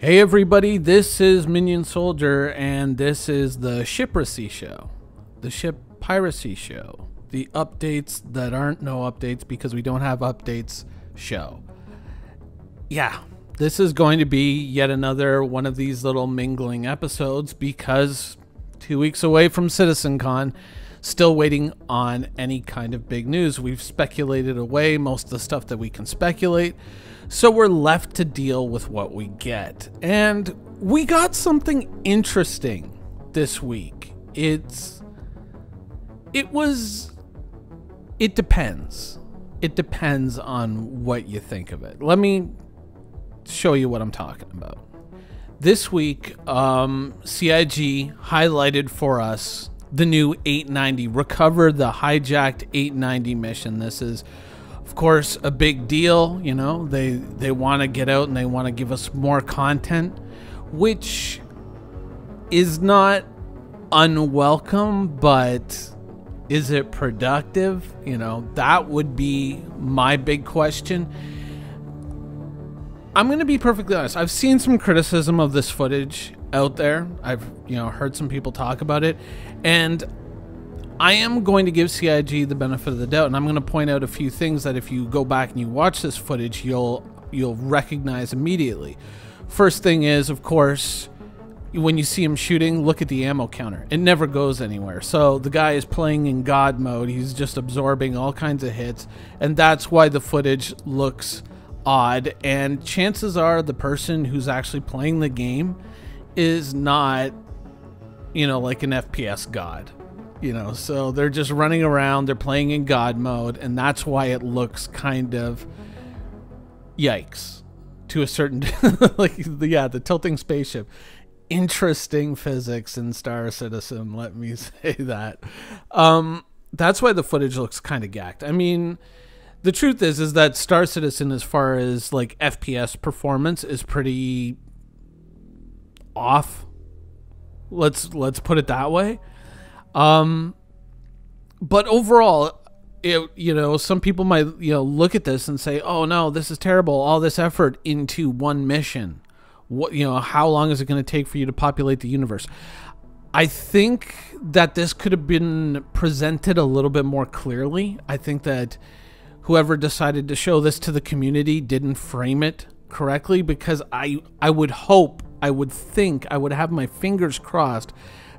Hey everybody, this is Minion Soldier, and this is the Shipracy Show, the Ship Piracy Show, the updates that aren't no updates because we don't have updates show. Yeah, this is going to be yet another one of these little mingling episodes because 2 weeks away from CitizenCon, still waiting on any kind of big news. We've speculated away most of the stuff that we can speculate. So we're left to deal with what we get. And we got something interesting this week. It depends. It depends on what you think of it. Let me show you what I'm talking about. This week, CIG highlighted for us the new 890, recover the hijacked 890 mission. This is, of course, a big deal. You know, they want to get out and they want to give us more content, which is not unwelcome, but is it productive? You know, that would be my big question. I'm going to be perfectly honest. I've seen some criticism of this footage out there. I've, heard some people talk about it, and I am going to give CIG the benefit of the doubt, and I'm going to point out a few things that if you go back and you watch this footage, you'll recognize immediately. First thing is, of course, when you see him shooting, look at the ammo counter. It never goes anywhere. So the guy is playing in God mode. He's just absorbing all kinds of hits, and that's why the footage looks odd. And chances are the person who's actually playing the game is not, like an FPS god. So they're just running around, they're playing in God mode, and that's why it looks kind of yikes to a certain the tilting spaceship. Interesting physics in Star Citizen, let me say that. That's why the footage looks kind of gacked. I mean, the truth is that Star Citizen, as far as like FPS performance, is pretty off. Let's put it that way. But overall, some people might, look at this and say, oh no, this is terrible. All this effort into one mission. What, how long is it going to take for you to populate the universe? I think that this could have been presented a little bit more clearly. I think that whoever decided to show this to the community didn't frame it correctly, because I would think, I would have my fingers crossed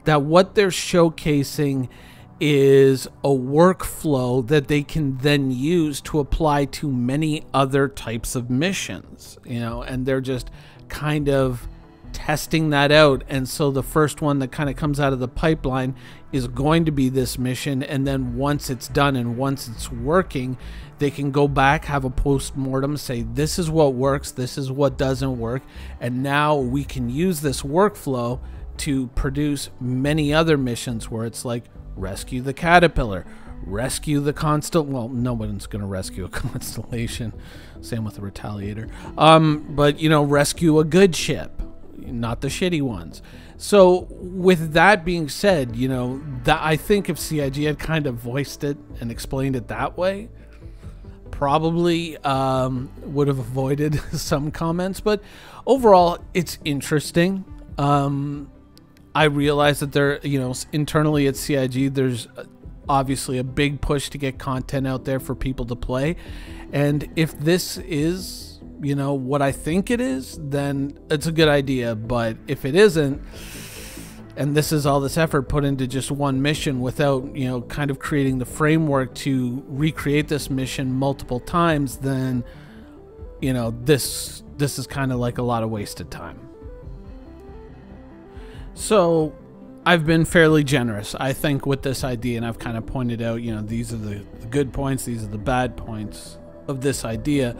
that what they're showcasing is a workflow that they can then use to apply to many other types of missions, and they're just kind of testing that out. And so the first one that kind of comes out of the pipeline is going to be this mission, and then once it's done and once it's working, they can go back, have a post-mortem, say this is what works, this is what doesn't work, and now we can use this workflow to produce many other missions where it's like rescue the caterpillar, rescue the well, no one's gonna rescue a constellation, same with the Retaliator, but rescue a good ship, not the shitty ones. So with that being said, that I think if CIG had kind of voiced it and explained it that way, probably would have avoided some comments. But overall, it's interesting. I realize that there, internally at CIG, there's obviously a big push to get content out there for people to play. And if this is, what I think it is, then it's a good idea. But if it isn't, and this is all this effort put into just one mission without, kind of creating the framework to recreate this mission multiple times, then, this is kind of like a lot of wasted time. So I've been fairly generous, I think, with this idea, and I've kind of pointed out, these are the good points, these are the bad points of this idea.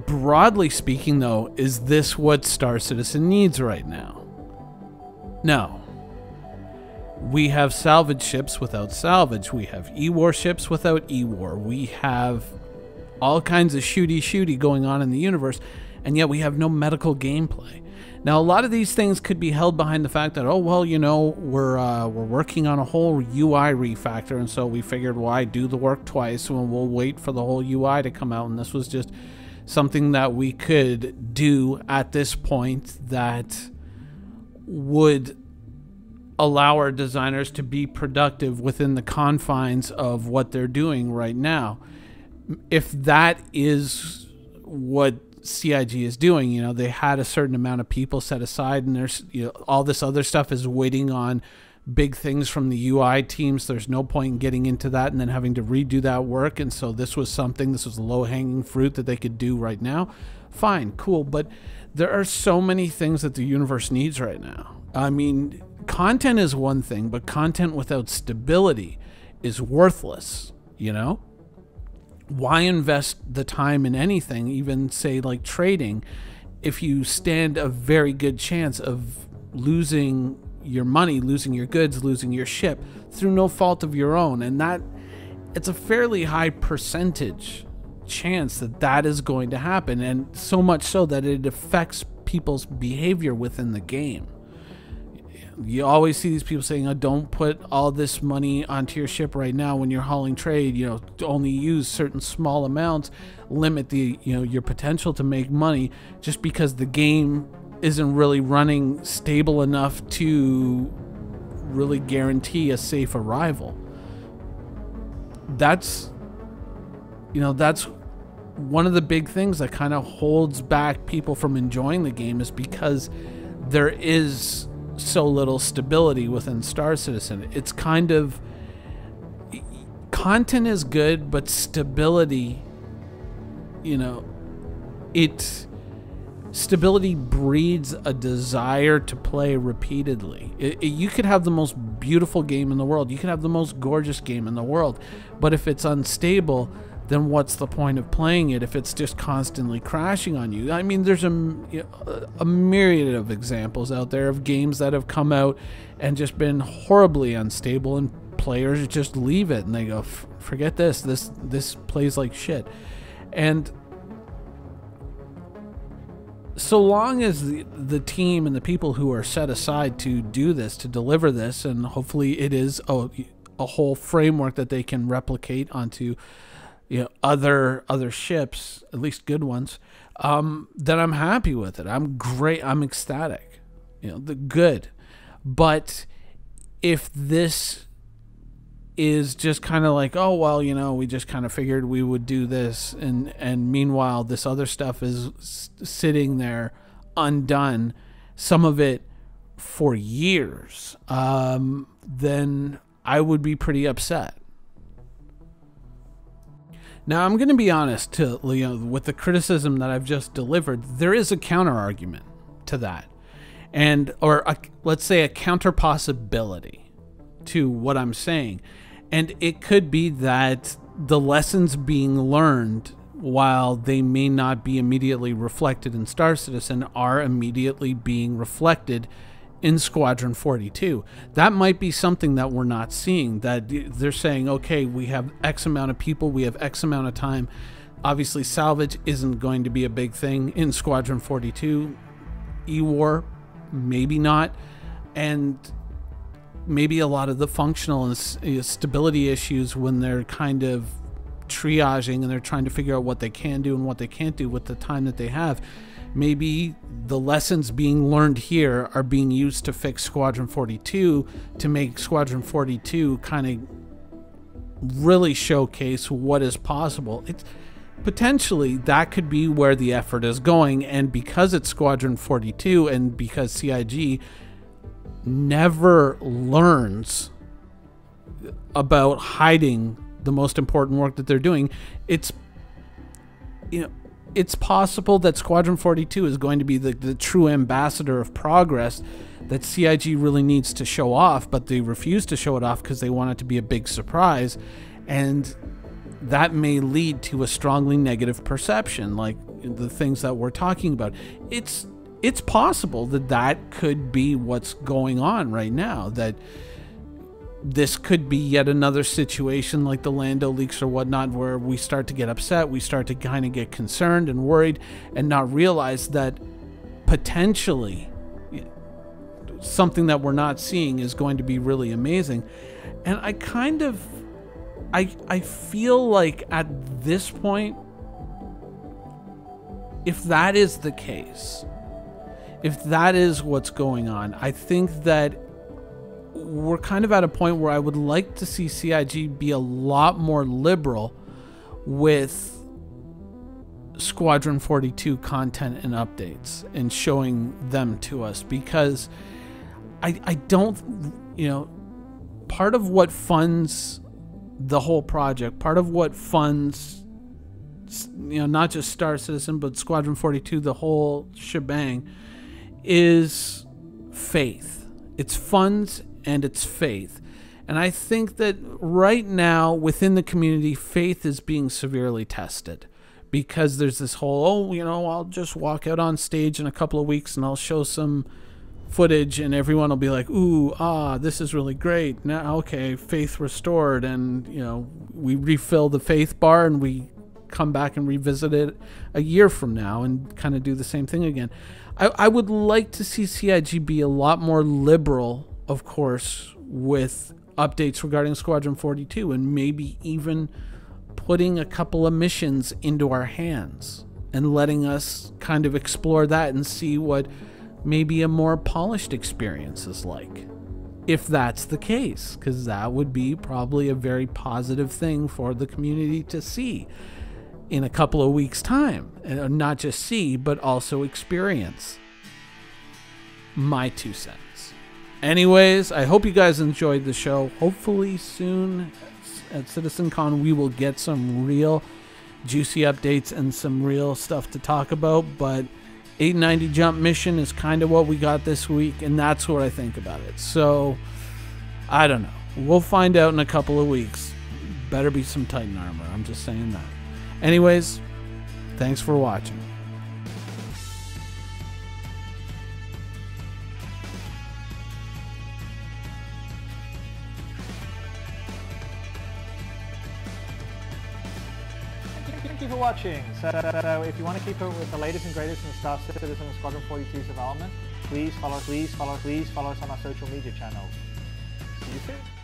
Broadly speaking, though, is this what Star Citizen needs right now? No. We have salvage ships without salvage. We have E-War ships without E-War. We have all kinds of shooty going on in the universe, and yet we have no medical gameplay. Now, a lot of these things could be held behind the fact that, oh, well, we're working on a whole UI refactor, and so we figured, why do the work twice when we'll wait for the whole UI to come out, and this was just something that we could do at this point that would allow our designers to be productive within the confines of what they're doing right now. If that is what CIG is doing, you know, they had a certain amount of people set aside, and there's, you know, all this other stuff is waiting on big things from the UI teams. There's no point in getting into that and then having to redo that work. And so this was low-hanging fruit that they could do right now. Fine, cool. But there are so many things that the universe needs right now. I mean, content is one thing, but content without stability is worthless, you know? Why invest the time in anything, even say like trading, if you stand a very good chance of losing your money, losing your goods, losing your ship through no fault of your own? And that, it's a fairly high percentage chance that that is going to happen, and so much so that it affects people's behavior within the game. You always see these people saying, oh, don't put all this money onto your ship right now when you're hauling trade, you know, only use certain small amounts, limit the, you know, your potential to make money, just because the game isn't really running stable enough to really guarantee a safe arrival. That's, you know, that's one of the big things that kind of holds back people from enjoying the game, is because there is so little stability within Star Citizen. It's kind of, content is good, but stability, you know, stability breeds a desire to play repeatedly. You could have the most beautiful game in the world, you could have the most gorgeous game in the world, but if it's unstable, then what's the point of playing it if it's just constantly crashing on you? I mean, there's a myriad of examples out there of games that have come out and just been horribly unstable, and players just leave it and they go, forget this plays like shit. And so long as the team and the people who are set aside to do this, to deliver this, and hopefully it is a whole framework that they can replicate onto, you know, other ships, at least good ones, then I'm happy with it. I'm great. I'm ecstatic. You know, the good. But if this is just kind of like, oh, well, you know, we just kind of figured we would do this, and meanwhile this other stuff is sitting there undone, some of it for years, then I would be pretty upset. Now, I'm going to be honest, to, you know, with the criticism that I've just delivered, there is a counter argument to that, let's say a counter possibility to what I'm saying. And it could be that the lessons being learned, while they may not be immediately reflected in Star Citizen, are immediately being reflected in Squadron 42. That might be something that we're not seeing, that they're saying, okay, we have X amount of people, we have X amount of time. Obviously, salvage isn't going to be a big thing in Squadron 42. E-War, maybe not. And maybe a lot of the functional and stability issues, when they're kind of triaging and they're trying to figure out what they can do and what they can't do with the time that they have, maybe the lessons being learned here are being used to fix Squadron 42, to make Squadron 42 kind of really showcase what is possible. It's potentially, that could be where the effort is going. And because it's Squadron 42, and because CIG never learns about hiding the most important work that they're doing, it's, you know, it's possible that Squadron 42 is going to be the true ambassador of progress that CIG really needs to show off, but they refuse to show it off because they want it to be a big surprise, and that may lead to a strongly negative perception, like the things that we're talking about. It's possible that that could be what's going on right now, that this could be yet another situation like the Lando leaks or whatnot, where we start to get upset, we start to kind of get concerned and worried, and not realize that potentially something that we're not seeing is going to be really amazing. And I kind of, I feel like at this point, if that is the case, if that is what's going on, I think that we're kind of at a point where I would like to see CIG be a lot more liberal with Squadron 42 content and updates and showing them to us, because I don't, part of what funds the whole project, part of what funds, not just Star Citizen, but Squadron 42, the whole shebang, is faith. It's funds and it's faith. And I think that right now within the community, faith is being severely tested, because there's this whole, I'll just walk out on stage in a couple of weeks and I'll show some footage and everyone will be like, ooh, this is really great. Now, okay, faith restored. And, we refill the faith bar and we come back and revisit it a year from now and kind of do the same thing again. I would like to see CIG be a lot more liberal, of course, with updates regarding Squadron 42, and maybe even putting a couple of missions into our hands and letting us kind of explore that and see what maybe a more polished experience is like, if that's the case, because that would be probably a very positive thing for the community to see in a couple of weeks' time, and not just see, but also experience. My 2 cents. Anyways, I hope you guys enjoyed the show. Hopefully soon at CitizenCon we will get some real juicy updates and some real stuff to talk about, but 890 jump mission is kind of what we got this week, and that's what I think about it. So I don't know, we'll find out in a couple of weeks. Better be some Titan armor, I'm just saying that. Anyways, thanks for watching. Thank you for watching. So if you want to keep up with the latest and greatest in Star Citizen and Squadron 42's development, please follow us on our social media channels. See you soon.